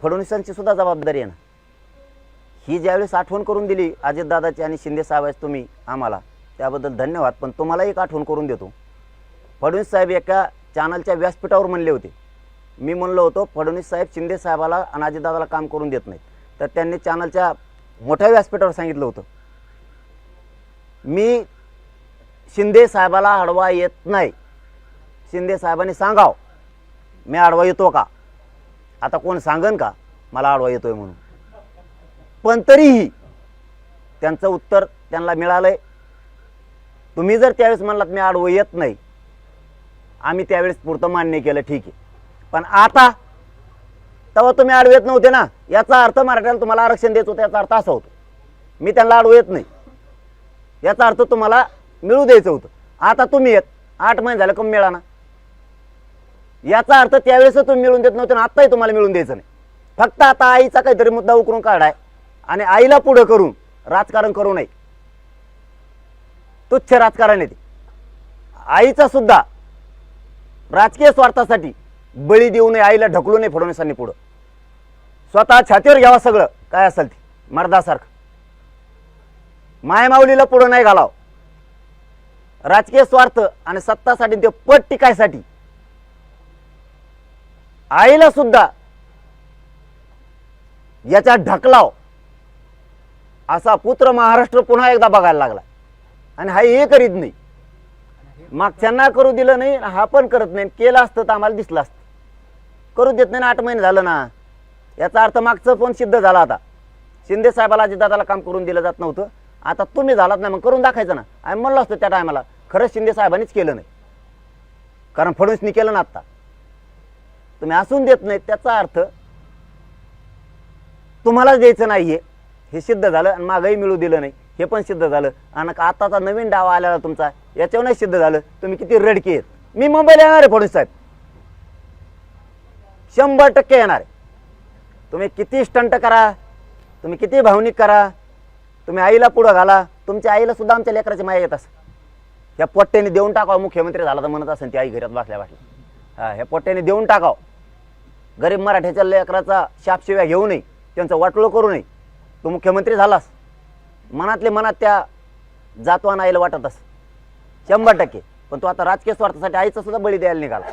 फडणवीसांची सुद्धा जबाबदारी आहे ना। ही ज्यावेळेस आठवण करून दिली अजितदादाची आणि शिंदे साहेबांची तुम्ही आम्हाला, त्याबद्दल धन्यवाद। पण तुम्हाला एक आठवण करून देतो, फडणवीस साहेब एका चॅनलच्या व्यासपीठावर म्हणले होते, मी म्हणलो होतो फडणवीस साहेब शिंदे साहेबाला आणि अजितदादाला काम करून देत नाहीत, तर त्यांनी चॅनलच्या मोठ्या व्यासपीठावर सांगितलं होतं, मी शिंदे साहेबाला अडवा येत नाही, शिंदे साहेबांनी सांगाव मी अडवा येतो का। आता कोण सांगन का मला अडवा येतोय म्हणून, पण तरीही त्यांचं उत्तर त्यांना मिळालंय। तुम्ही जर त्यावेळेस म्हणलात मी अडवं येत नाही, आम्ही त्यावेळेस पुरतं मान्य केलं, ठीक आहे। पण आता तेव्हा तुम्ही अडवं येत नव्हते ना, याचा अर्थ मराठ्याला तुम्हाला आरक्षण द्यायचं होतं, याचा अर्थ असा होतो मी त्यांना अडवं येत नाही, याचा अर्थ तुम्हाला मिळू द्यायचं होतं। आता तुम्ही येत 8 महिने झाले कमी मिळाना, याचा अर्थ त्यावेळेस तुम्ही मिळून देत नव्हते ना, आत्ताही तुम्हाला मिळून द्यायचं नाही। फक्त आता आईचा काहीतरी मुद्दा उकरून काढाय आणि आईला पुढे करून राजकारण करू नये, तुच्छ राजकारण आहे ते। आईचा सुद्धा राजकीय स्वार्थासाठी बळी देऊ नये, आईला ढकलू नये फडणवीसांनी पुढं, स्वतः छातीवर घ्यावा सगळं काय असेल ते मर्दासारखं, मायमाऊलीला पुढं नाही घालाव। राजकीय स्वार्थ आणि सत्तासाठी ते पद टिकायसाठी आईला सुद्धा याच्या ढकलाव असा पुत्र महाराष्ट्र पुन्हा एकदा बघायला लागला। आणि हा हे करीत नाही, मागच्यांना करू दिलं नाही, हा पण करत नाही, केलं असतं तर आम्हाला दिसलं असतं, करू देत नाही ना। 8 महिने झालं ना, याचा अर्थ मागचं पण सिद्ध झाला। आता शिंदे साहेबाला अजितदादाला काम करून दिलं जात नव्हतं, आता तुम्ही झालात ना, मग करून दाखायचं ना। आम्ही म्हणलो असतो त्या टायमाला, खरंच शिंदे साहेबांनीच केलं नाही, कारण फडणवीसनी केलं ना। आता तुम्ही असून देत नाही, त्याचा अर्थ तुम्हालाच द्यायचं नाहीये, हे सिद्ध झालं। आणि मागही मिळू दिलं नाही, हे पण सिद्ध झालं। आणि आताचा नवीन डाव आलेला तुमचा, याच्यावरही सिद्ध झालं तुम्ही किती रडके आहेत। मी मुंबईला येणार आहे फडणवीस साहेब, 100% येणार आहे। तुम्ही किती स्टंट करा, तुम्ही किती भावनिक करा, तुम्ही आईला पुढं घाला, तुमच्या आईला सुद्धा आमच्या लेकराची माया येत असं, ह्या पोट्ट्याने देऊन टाकावं, मुख्यमंत्री झाला तर म्हणत असेल ती आई घरात बसल्या बसल्या, ह्या पोट्ट्याने देऊन टाकाव। गरीब मराठ्याच्या लेकराचा शापशिव्या घेऊ नये, त्यांचं वाटोळं करू नये। तू मुख्यमंत्री झालास, मनातले मनात त्या जातवान आईला वाटत असं 100%, पण तो आता राजकीय स्वार्थासाठी आईचा सुद्धा बळी द्यायला निघाला।